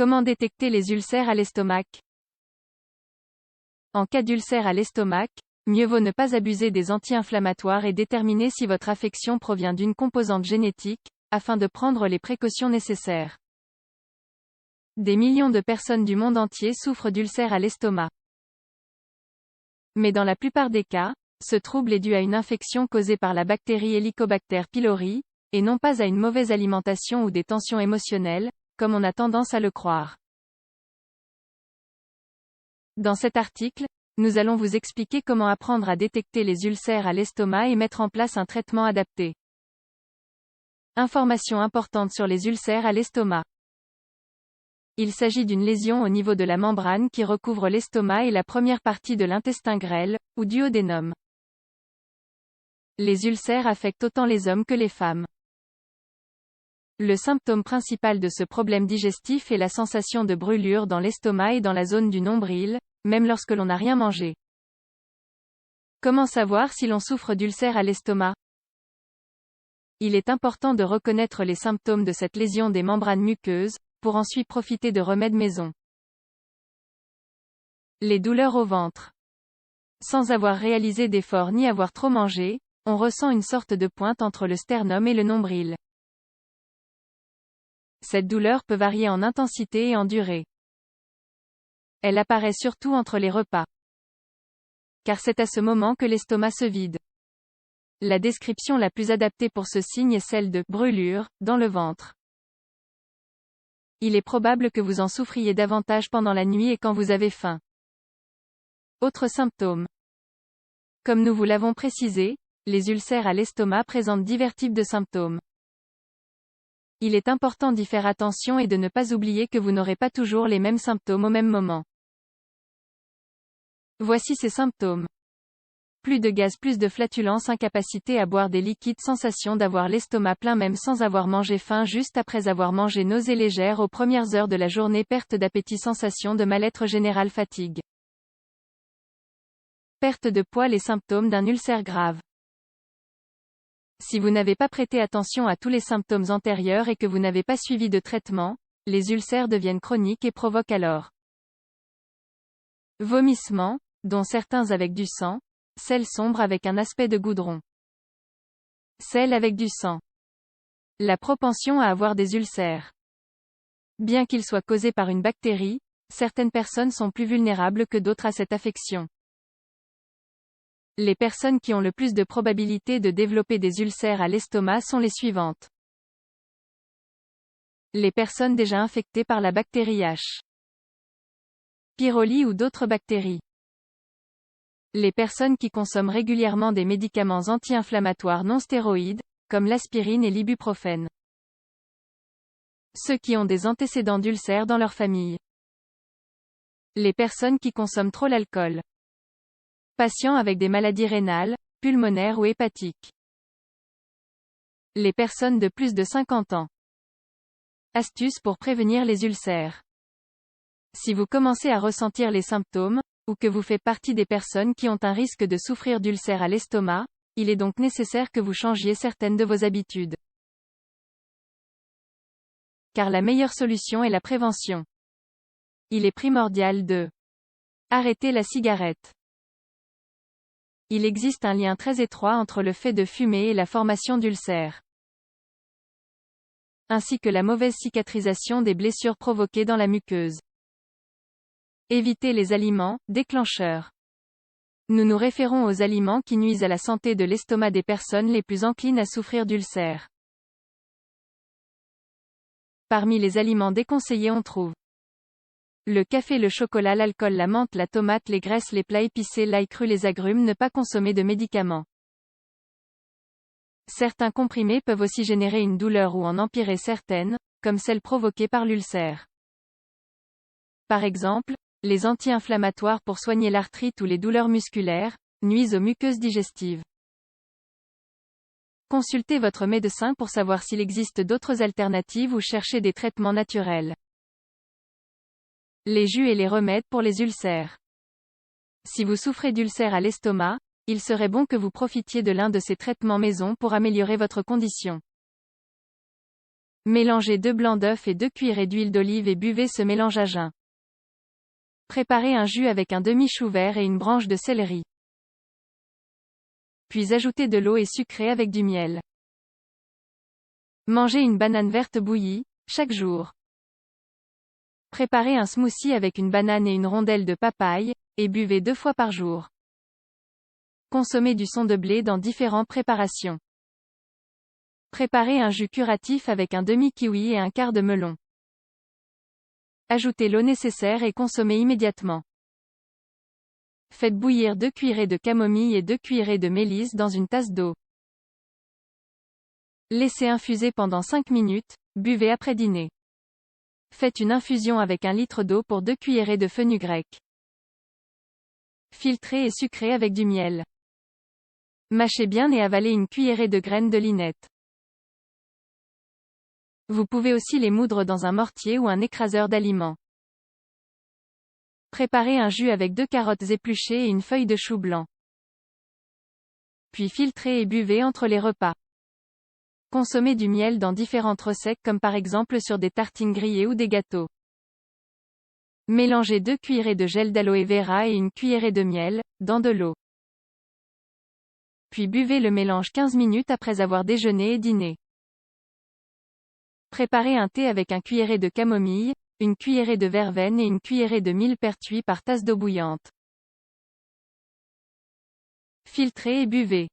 Comment détecter les ulcères à l'estomac? En cas d'ulcère à l'estomac, mieux vaut ne pas abuser des anti-inflammatoires et déterminer si votre affection provient d'une composante génétique, afin de prendre les précautions nécessaires. Des millions de personnes du monde entier souffrent d'ulcères à l'estomac. Mais dans la plupart des cas, ce trouble est dû à une infection causée par la bactérie Helicobacter pylori, et non pas à une mauvaise alimentation ou des tensions émotionnelles, comme on a tendance à le croire. Dans cet article, nous allons vous expliquer comment apprendre à détecter les ulcères à l'estomac et mettre en place un traitement adapté. Informations importantes sur les ulcères à l'estomac. Il s'agit d'une lésion au niveau de la membrane qui recouvre l'estomac et la première partie de l'intestin grêle, ou duodénum. Les ulcères affectent autant les hommes que les femmes. Le symptôme principal de ce problème digestif est la sensation de brûlure dans l'estomac et dans la zone du nombril, même lorsque l'on n'a rien mangé. Comment savoir si l'on souffre d'ulcères à l'estomac? Il est important de reconnaître les symptômes de cette lésion des membranes muqueuses, pour ensuite profiter de remèdes maison. Les douleurs au ventre. Sans avoir réalisé d'efforts ni avoir trop mangé, on ressent une sorte de pointe entre le sternum et le nombril. Cette douleur peut varier en intensité et en durée. Elle apparaît surtout entre les repas. Car c'est à ce moment que l'estomac se vide. La description la plus adaptée pour ce signe est celle de « brûlure » dans le ventre. Il est probable que vous en souffriez davantage pendant la nuit et quand vous avez faim. Autres symptômes. Comme nous vous l'avons précisé, les ulcères à l'estomac présentent divers types de symptômes. Il est important d'y faire attention et de ne pas oublier que vous n'aurez pas toujours les mêmes symptômes au même moment. Voici ces symptômes. Plus de gaz, plus de flatulence, incapacité à boire des liquides, sensation d'avoir l'estomac plein même sans avoir mangé, faim juste après avoir mangé, nausées légères aux premières heures de la journée, perte d'appétit, sensation de mal-être général, fatigue. Perte de poids, les symptômes d'un ulcère grave. Si vous n'avez pas prêté attention à tous les symptômes antérieurs et que vous n'avez pas suivi de traitement, les ulcères deviennent chroniques et provoquent alors vomissements, dont certains avec du sang, selles sombres avec un aspect de goudron, selles avec du sang. La propension à avoir des ulcères. Bien qu'ils soient causés par une bactérie, certaines personnes sont plus vulnérables que d'autres à cette affection. Les personnes qui ont le plus de probabilité de développer des ulcères à l'estomac sont les suivantes. Les personnes déjà infectées par la bactérie H. pylori ou d'autres bactéries. Les personnes qui consomment régulièrement des médicaments anti-inflammatoires non stéroïdes, comme l'aspirine et l'ibuprofène. Ceux qui ont des antécédents d'ulcères dans leur famille. Les personnes qui consomment trop l'alcool. Patients avec des maladies rénales, pulmonaires ou hépatiques. Les personnes de plus de 50 ans. Astuces pour prévenir les ulcères. Si vous commencez à ressentir les symptômes, ou que vous faites partie des personnes qui ont un risque de souffrir d'ulcères à l'estomac, il est donc nécessaire que vous changiez certaines de vos habitudes. Car la meilleure solution est la prévention. Il est primordial de arrêter la cigarette. Il existe un lien très étroit entre le fait de fumer et la formation d'ulcères, ainsi que la mauvaise cicatrisation des blessures provoquées dans la muqueuse. Évitez les aliments déclencheurs. Nous nous référons aux aliments qui nuisent à la santé de l'estomac des personnes les plus enclines à souffrir d'ulcères. Parmi les aliments déconseillés on trouve le café, le chocolat, l'alcool, la menthe, la tomate, les graisses, les plats épicés, l'ail cru, les agrumes, ne pas consommer de médicaments. Certains comprimés peuvent aussi générer une douleur ou en empirer certaines, comme celle provoquée par l'ulcère. Par exemple, les anti-inflammatoires pour soigner l'arthrite ou les douleurs musculaires, nuisent aux muqueuses digestives. Consultez votre médecin pour savoir s'il existe d'autres alternatives ou cherchez des traitements naturels. Les jus et les remèdes pour les ulcères. Si vous souffrez d'ulcères à l'estomac, il serait bon que vous profitiez de l'un de ces traitements maison pour améliorer votre condition. Mélangez 2 blancs d'œufs et 2 cuillerées d'huile d'olive et buvez ce mélange à jeun. Préparez un jus avec un demi-chou vert et une branche de céleri. Puis ajoutez de l'eau et sucrez avec du miel. Mangez une banane verte bouillie, chaque jour. Préparez un smoothie avec une banane et une rondelle de papaye, et buvez 2 fois par jour. Consommez du son de blé dans différentes préparations. Préparez un jus curatif avec un demi-kiwi et un quart de melon. Ajoutez l'eau nécessaire et consommez immédiatement. Faites bouillir 2 cuillerées de camomille et 2 cuillerées de mélisse dans une tasse d'eau. Laissez infuser pendant 5 minutes, buvez après dîner. Faites une infusion avec 1 litre d'eau pour 2 cuillerées de fenugrec. Filtrez et sucrez avec du miel. Mâchez bien et avalez une cuillerée de graines de linette. Vous pouvez aussi les moudre dans un mortier ou un écraseur d'aliments. Préparez un jus avec 2 carottes épluchées et une feuille de chou blanc. Puis filtrez et buvez entre les repas. Consommez du miel dans différentes recettes comme par exemple sur des tartines grillées ou des gâteaux. Mélangez 2 cuillerées de gel d'aloe vera et une cuillerée de miel, dans de l'eau. Puis buvez le mélange 15 minutes après avoir déjeuné et dîné. Préparez un thé avec 1 cuillerée de camomille, une cuillerée de verveine et une cuillerée de millepertuis par tasse d'eau bouillante. Filtrez et buvez.